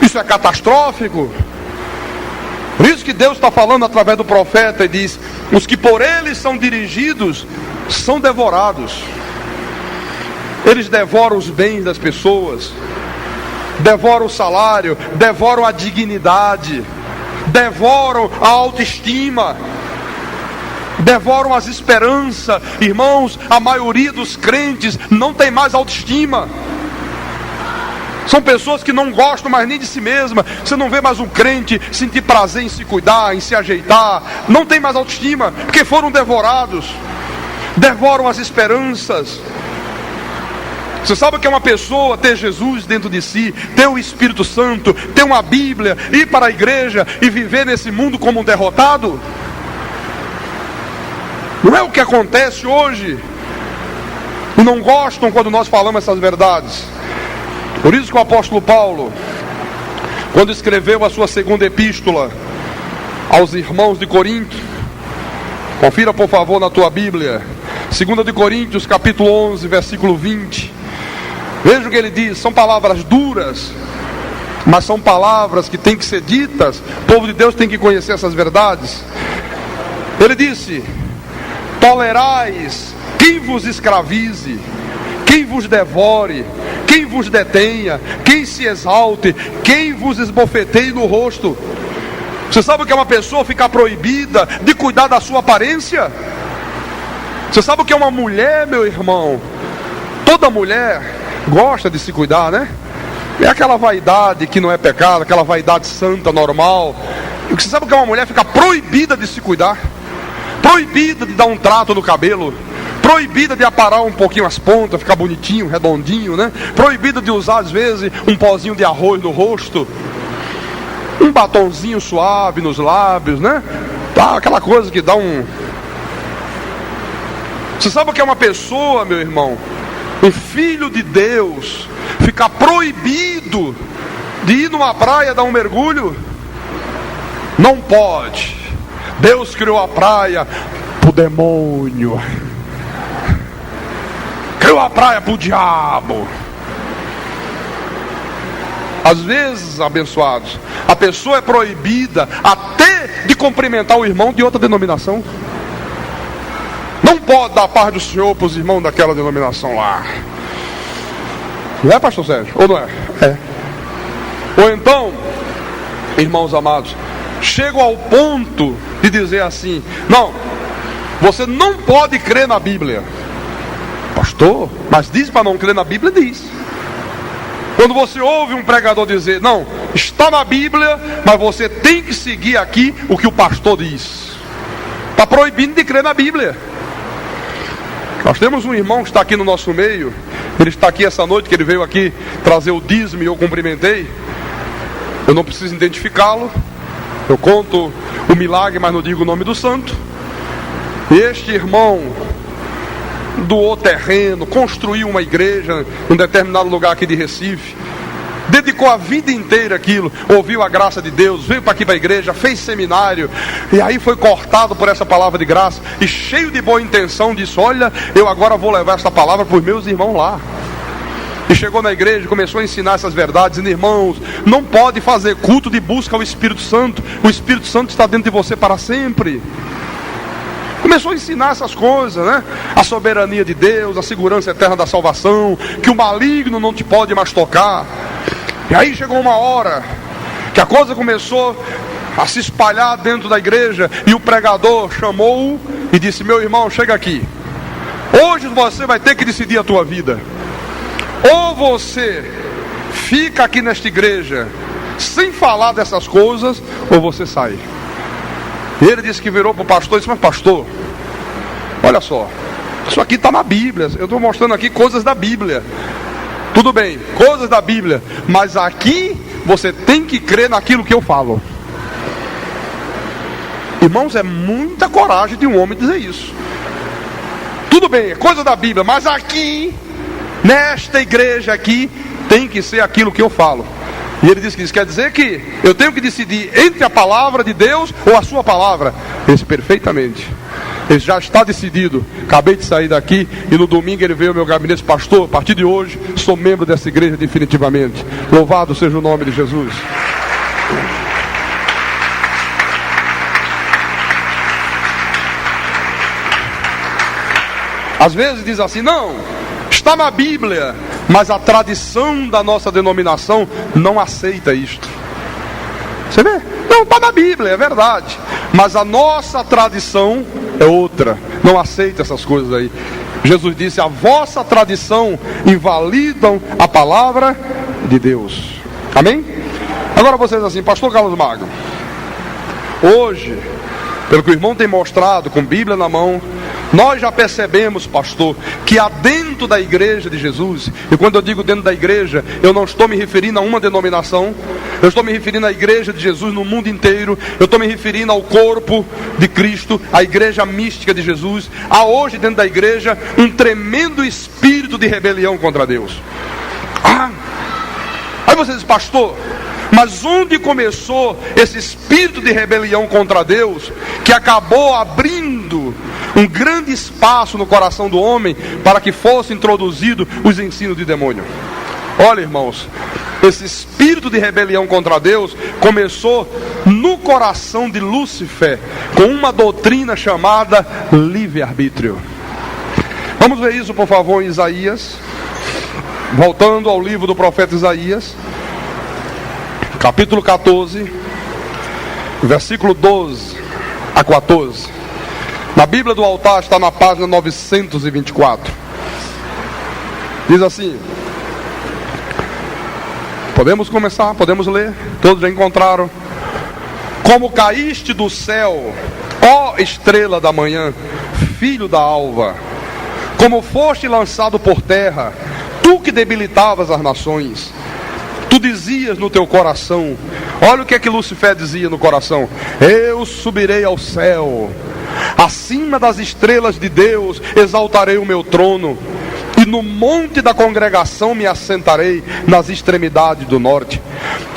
isso é catastrófico. Por isso que Deus está falando através do profeta e diz: os que por eles são dirigidos são devorados. Eles devoram os bens das pessoas, devoram o salário, devoram a dignidade, devoram a autoestima, devoram as esperanças. Irmãos, a maioria dos crentes não tem mais autoestima. São pessoas que não gostam mais nem de si mesma. Você não vê mais um crente sentir prazer em se cuidar, em se ajeitar. Não tem mais autoestima, porque foram devorados. Devoram as esperanças. Você sabe o que é uma pessoa ter Jesus dentro de si, ter o Espírito Santo, ter uma Bíblia, ir para a igreja e viver nesse mundo como um derrotado? Não é o que acontece hoje. E não gostam quando nós falamos essas verdades. Por isso que o apóstolo Paulo, quando escreveu a sua segunda epístola aos irmãos de Corinto, confira por favor na tua Bíblia, 2 de Coríntios capítulo 11, versículo 20. Veja o que ele diz. São palavras duras, mas são palavras que têm que ser ditas. O povo de Deus tem que conhecer essas verdades. Ele disse: tolerais quem vos escravize, quem vos devore, quem vos detenha, quem se exalte, quem vos esbofeteie no rosto. Você sabe o que é uma pessoa ficar proibida de cuidar da sua aparência? Você sabe o que é uma mulher, meu irmão? Toda mulher gosta de se cuidar, né? É aquela vaidade que não é pecado, aquela vaidade santa, normal. E você sabe o que é uma mulher ficar proibida de se cuidar? Proibida de dar um trato no cabelo, proibida de aparar um pouquinho as pontas, ficar bonitinho, redondinho, né? Proibida de usar às vezes um pozinho de arroz no rosto, um batonzinho suave nos lábios, né? Tá, aquela coisa que dá um... Você sabe o que é uma pessoa, meu irmão, um filho de Deus, ficar proibido de ir numa praia dar um mergulho? Não pode. Deus criou a praia pro demônio, criou a praia pro diabo. Às vezes, abençoados, a pessoa é proibida até de cumprimentar o irmão de outra denominação. Não pode dar a paz do Senhor para os irmãos daquela denominação lá. Não é, pastor Sérgio? Ou não é? É. Ou então, irmãos amados, chego ao ponto de dizer assim: não, você não pode crer na Bíblia. Pastor, mas diz para não crer na Bíblia, diz. Quando você ouve um pregador dizer: não, está na Bíblia, mas você tem que seguir aqui o que o pastor diz, está proibindo de crer na Bíblia. Nós temos um irmão que está aqui no nosso meio. Ele está aqui essa noite, que ele veio aqui trazer o dízimo e eu cumprimentei. Eu não preciso identificá-lo. Eu conto o milagre, mas não digo o nome do santo. E este irmão doou terreno, construiu uma igreja em um determinado lugar aqui de Recife, dedicou a vida inteira àquilo, ouviu a graça de Deus, veio para aqui para a igreja, fez seminário, e aí foi cortado por essa palavra de graça, e cheio de boa intenção disse: olha, eu agora vou levar essa palavra para os meus irmãos lá. E chegou na igreja, começou a ensinar essas verdades, dizendo: irmãos, não pode fazer culto de busca ao Espírito Santo, o Espírito Santo está dentro de você para sempre. Começou a ensinar essas coisas, né? A soberania de Deus, a segurança eterna da salvação, que o maligno não te pode mais tocar. E aí chegou uma hora que a coisa começou a se espalhar dentro da igreja, e o pregador chamou-o e disse: meu irmão, chega aqui. Hoje você vai ter que decidir a tua vida. Ou você fica aqui nesta igreja sem falar dessas coisas, ou você sai. E ele disse que virou para o pastor e disse: mas pastor, olha só, isso aqui está na Bíblia, eu estou mostrando aqui coisas da Bíblia. Tudo bem, coisas da Bíblia, mas aqui você tem que crer naquilo que eu falo. Irmãos, é muita coragem de um homem dizer isso. Tudo bem, é coisa da Bíblia, mas aqui, nesta igreja aqui, tem que ser aquilo que eu falo. E ele disse que isso quer dizer que eu tenho que decidir entre a palavra de Deus ou a sua palavra. Esse perfeitamente. Ele já está decidido. Acabei de sair daqui e no domingo ele veio ao meu gabinete: pastor, a partir de hoje sou membro dessa igreja definitivamente. Louvado seja o nome de Jesus. Às vezes diz assim: não, está na Bíblia, mas a tradição da nossa denominação não aceita isto. Você vê? Não, está na Bíblia, é verdade, mas a nossa tradição é outra, não aceita essas coisas aí. Jesus disse: a vossa tradição invalidam a palavra de Deus. Amém? Agora vocês assim: pastor Carlos Magno, hoje, pelo que o irmão tem mostrado com Bíblia na mão, nós já percebemos, pastor, que há dentro da igreja de Jesus, e quando eu digo dentro da igreja, eu não estou me referindo a uma denominação, eu estou me referindo à igreja de Jesus no mundo inteiro, eu estou me referindo ao corpo de Cristo, à igreja mística de Jesus. Há hoje dentro da igreja um tremendo espírito de rebelião contra Deus. Aí você diz: pastor, mas onde começou esse espírito de rebelião contra Deus, que acabou abrindo um grande espaço no coração do homem para que fosse introduzido os ensinos de demônio? Olha, irmãos, esse espírito de rebelião contra Deus começou no coração de Lúcifer, com uma doutrina chamada livre-arbítrio. Vamos ver isso, por favor, em Isaías. Voltando ao livro do profeta Isaías, capítulo 14, versículo 12 a 14. Na Bíblia do altar está na página 924. Diz assim: podemos começar, podemos ler, todos já encontraram. Como caíste do céu, ó estrela da manhã, filho da alva, como foste lançado por terra, tu que debilitavas as nações. Tu dizias no teu coração, olha o que é que Lúcifer dizia no coração: eu subirei ao céu, acima das estrelas de Deus exaltarei o meu trono, e no monte da congregação me assentarei nas extremidades do norte.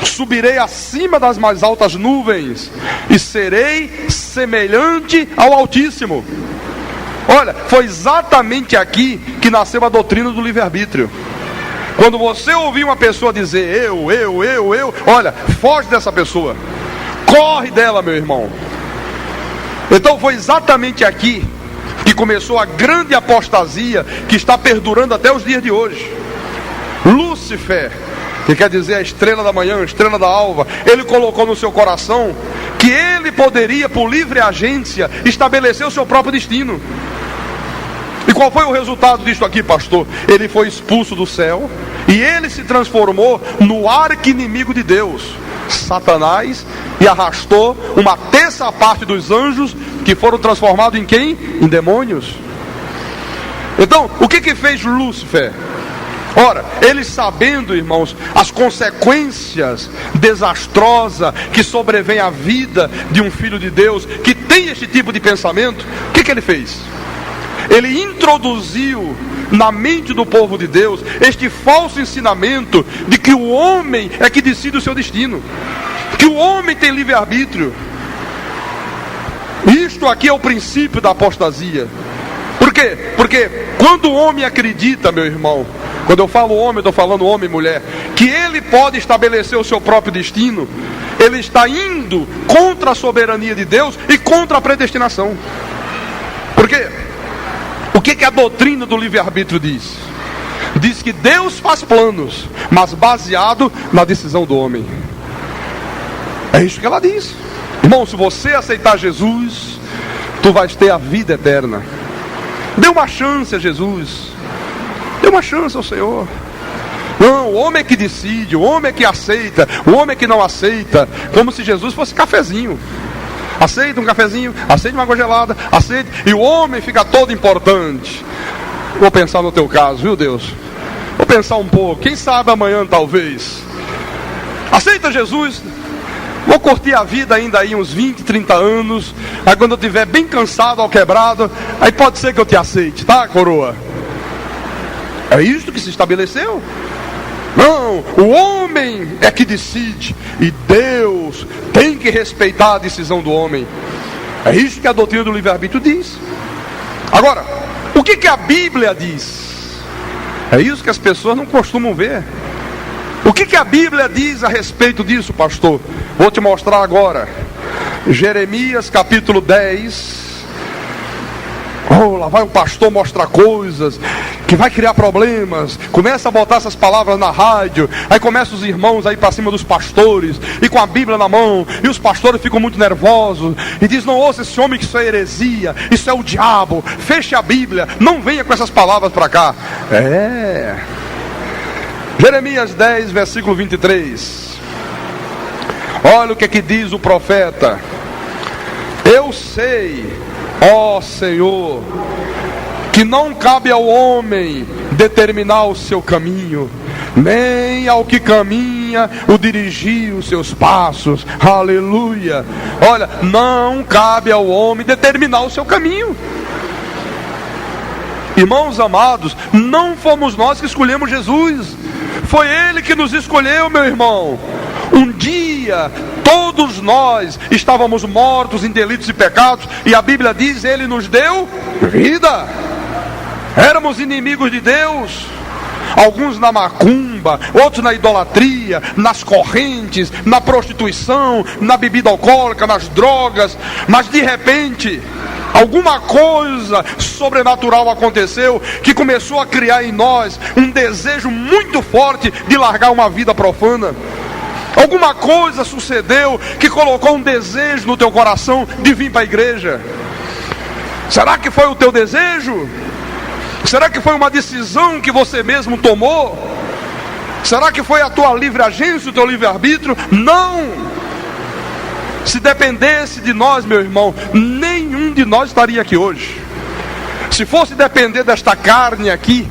Subirei acima das mais altas nuvens, e serei semelhante ao Altíssimo. Olha, foi exatamente aqui que nasceu a doutrina do livre-arbítrio. Quando você ouvir uma pessoa dizer eu, olha, foge dessa pessoa, corre dela, meu irmão. Então foi exatamente aqui que começou a grande apostasia que está perdurando até os dias de hoje. Lúcifer, que quer dizer a estrela da manhã, a estrela da alva, ele colocou no seu coração que ele poderia, por livre agência, estabelecer o seu próprio destino. E qual foi o resultado disso aqui, pastor? Ele foi expulso do céu e ele se transformou no arqui-inimigo de Deus, Satanás, e arrastou uma terça parte dos anjos, que foram transformados em quem? Em demônios. Então, o que fez Lúcifer? Ora, ele sabendo, irmãos, as consequências desastrosas que sobrevêm à vida de um filho de Deus que tem este tipo de pensamento, o que ele fez? Ele introduziu na mente do povo de Deus este falso ensinamento de que o homem é que decide o seu destino, que o homem tem livre-arbítrio. Isto aqui é o princípio da apostasia. Por quê? Porque quando o homem acredita, meu irmão, quando eu falo homem, eu estou falando homem e mulher, que ele pode estabelecer o seu próprio destino, ele está indo contra a soberania de Deus e contra a predestinação. Por quê? O que a doutrina do livre-arbítrio diz? Diz que Deus faz planos, mas baseado na decisão do homem. É isso que ela diz. Irmão, se você aceitar Jesus, tu vais ter a vida eterna. Dê uma chance a Jesus. Dê uma chance ao Senhor. Não, o homem é que decide, o homem é que aceita, o homem é que não aceita. Como se Jesus fosse cafezinho. Aceita um cafezinho, aceita uma água gelada, aceita, e o homem fica todo importante. Vou pensar no teu caso, viu, Deus? Vou pensar um pouco, quem sabe amanhã talvez. Aceita Jesus. Vou curtir a vida ainda aí uns 20, 30 anos. Aí quando eu estiver bem cansado, ao quebrado, aí pode ser que eu te aceite, tá, coroa? É isso que se estabeleceu. Não, o homem é que decide, e Deus tem que respeitar a decisão do homem. É isso que a doutrina do livre-arbítrio diz. Agora, o que a Bíblia diz? É isso que as pessoas não costumam ver. O que a Bíblia diz a respeito disso, pastor? Vou te mostrar agora. Jeremias capítulo 10. Oh, lá vai o pastor mostrar coisas que vai criar problemas. Começa a botar essas palavras na rádio. Aí começam os irmãos aí para cima dos pastores, e com a Bíblia na mão, e os pastores ficam muito nervosos e diz: não ouça esse homem, que isso é heresia, isso é o diabo, feche a Bíblia, não venha com essas palavras para cá. Jeremias 10, versículo 23. Olha o que diz o profeta: eu sei, ó Senhor, que não cabe ao homem determinar o seu caminho, nem ao que caminha o dirigir os seus passos. Aleluia. Olha, não cabe ao homem determinar o seu caminho. Irmãos amados, não fomos nós que escolhemos Jesus, foi Ele que nos escolheu, meu irmão. Um dia todos nós estávamos mortos em delitos e pecados, e a Bíblia diz: Ele nos deu vida. Éramos inimigos de Deus, alguns na macumba, outros na idolatria, nas correntes, na prostituição, na bebida alcoólica, nas drogas. Mas de repente, alguma coisa sobrenatural aconteceu, que começou a criar em nós um desejo muito forte de largar uma vida profana. Alguma coisa sucedeu que colocou um desejo no teu coração de vir para a igreja. Será que foi o teu desejo? Será que foi uma decisão que você mesmo tomou? Será que foi a tua livre agência, o teu livre-arbítrio? Não! Se dependesse de nós, meu irmão, nenhum de nós estaria aqui hoje. Se fosse depender desta carne aqui,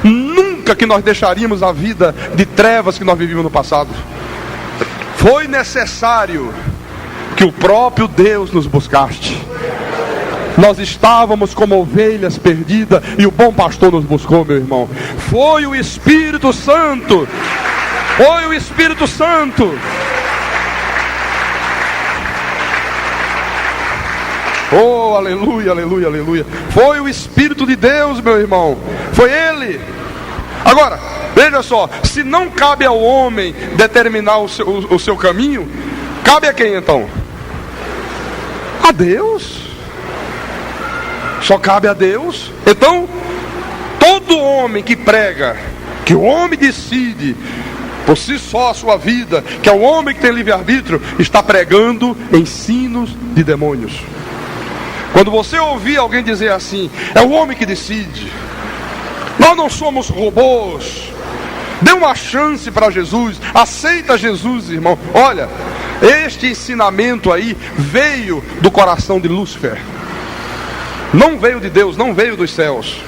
nunca que nós deixaríamos a vida de trevas que nós vivíamos no passado. Foi necessário que o próprio Deus nos buscaste. Nós estávamos como ovelhas perdidas, e o bom pastor nos buscou, meu irmão. Foi o Espírito Santo. Foi o Espírito Santo. Oh, aleluia, aleluia, aleluia. Foi o Espírito de Deus, meu irmão. Foi Ele. Agora, veja só, se não cabe ao homem determinar o seu caminho, cabe a quem então? A Deus. Só cabe a Deus. Então, todo homem que prega que o homem decide por si só a sua vida, que é o homem que tem livre-arbítrio, está pregando ensinos de demônios. Quando você ouvir alguém dizer assim: é o homem que decide, nós não somos robôs, dê uma chance para Jesus, aceita Jesus, irmão. Olha, este ensinamento aí veio do coração de Lúcifer, não veio de Deus, não veio dos céus.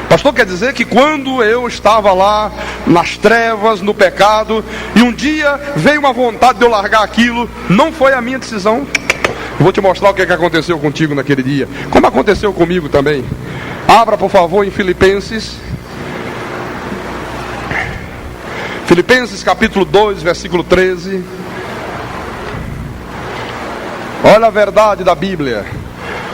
Pastor, quer dizer que quando eu estava lá nas trevas, no pecado, e um dia veio uma vontade de eu largar aquilo, não foi a minha decisão. Eu vou te mostrar o que aconteceu contigo naquele dia, como aconteceu comigo também. Abra por favor em Filipenses capítulo 2, versículo 13. Olha a verdade da Bíblia.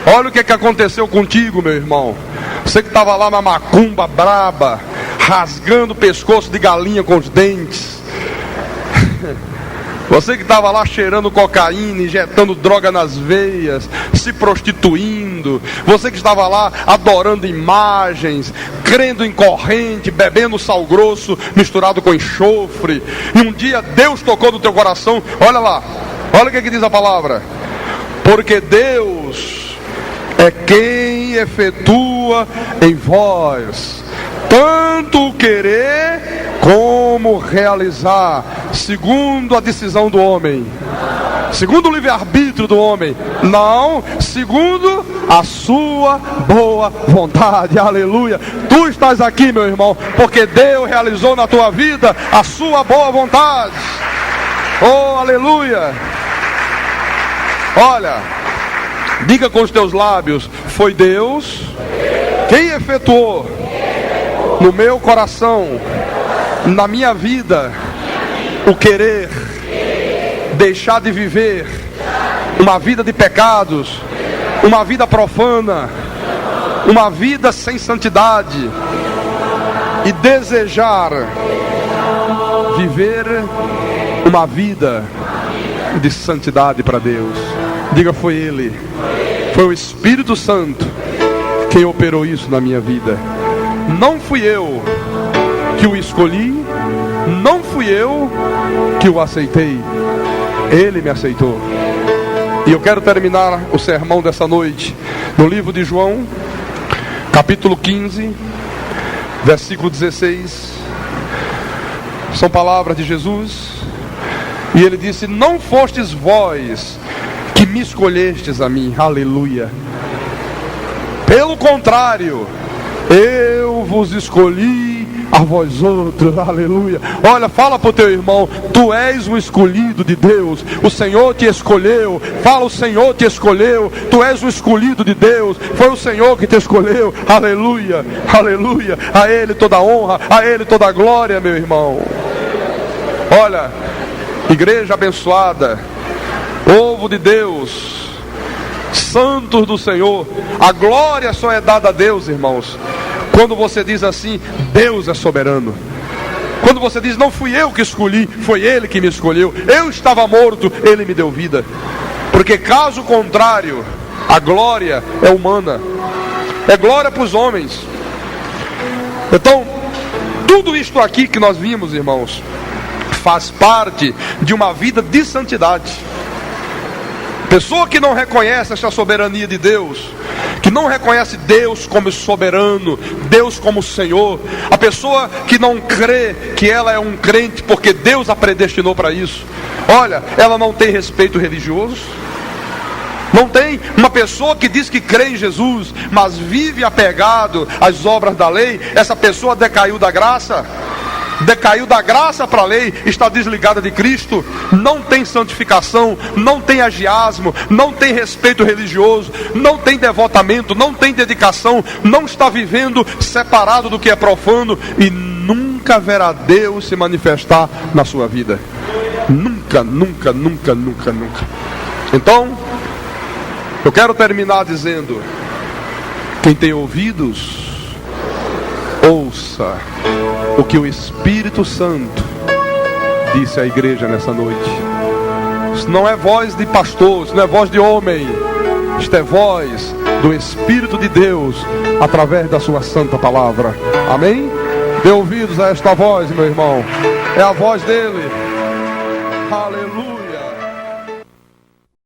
Olha o que aconteceu contigo, meu irmão. Você que estava lá na macumba braba, rasgando o pescoço de galinha com os dentes. Você que estava lá cheirando cocaína, injetando droga nas veias, se prostituindo. Você que estava lá adorando imagens, crendo em corrente, bebendo sal grosso misturado com enxofre. E um dia Deus tocou no teu coração. Olha lá, olha o que diz a palavra. Porque Deus é quem efetua em vós tanto o querer como realizar, segundo a decisão do homem, segundo o livre-arbítrio do homem, não, segundo a sua boa vontade. Aleluia. Tu estás aqui, meu irmão, porque Deus realizou na tua vida a sua boa vontade. Oh, aleluia. Olha, diga com os teus lábios: foi Deus quem efetuou no meu coração na minha vida o querer deixar de viver uma vida de pecados, uma vida profana, uma vida sem santidade, e desejar viver uma vida de santidade para Deus. Diga: foi Ele, foi o Espírito Santo quem operou isso na minha vida. Não fui eu que o escolhi, não fui eu que o aceitei, Ele me aceitou. E eu quero terminar o sermão dessa noite no livro de João, capítulo 15, versículo 16. São palavras de Jesus, e Ele disse: não fostes vós que me escolhestes a mim, aleluia, pelo contrário, eu vos escolhi a vós outros, aleluia. Olha, fala para o teu irmão: tu és o escolhido de Deus, o Senhor te escolheu. Fala: o Senhor te escolheu, tu és o escolhido de Deus, foi o Senhor que te escolheu, aleluia, aleluia. A Ele toda a honra, a Ele toda a glória, meu irmão. Olha, igreja abençoada, povo de Deus, santos do Senhor, a glória só é dada a Deus, irmãos, quando você diz assim: Deus é soberano. Quando você diz: não fui eu que escolhi, foi Ele que me escolheu, eu estava morto, Ele me deu vida. Porque caso contrário, a glória é humana, é glória para os homens. Então, tudo isto aqui que nós vimos, irmãos, faz parte de uma vida de santidade. Pessoa que não reconhece essa soberania de Deus, que não reconhece Deus como soberano, Deus como Senhor, a pessoa que não crê que ela é um crente porque Deus a predestinou para isso, olha, ela não tem respeito religioso, não tem. Uma pessoa que diz que crê em Jesus, mas vive apegado às obras da lei, essa pessoa decaiu da graça. Decaiu da graça para a lei, está desligada de Cristo, não tem santificação, não tem agiasmo, não tem respeito religioso, não tem devotamento, não tem dedicação, não está vivendo separado do que é profano, e nunca verá Deus se manifestar na sua vida. Nunca, nunca, nunca, nunca, nunca. Então, eu quero terminar dizendo: quem tem ouvidos, ouça o que o Espírito Santo disse à igreja nessa noite. Isso não é voz de pastor, isso não é voz de homem, isto é voz do Espírito de Deus através da sua santa palavra. Amém? Dê ouvidos a esta voz, meu irmão, é a voz dele. Aleluia.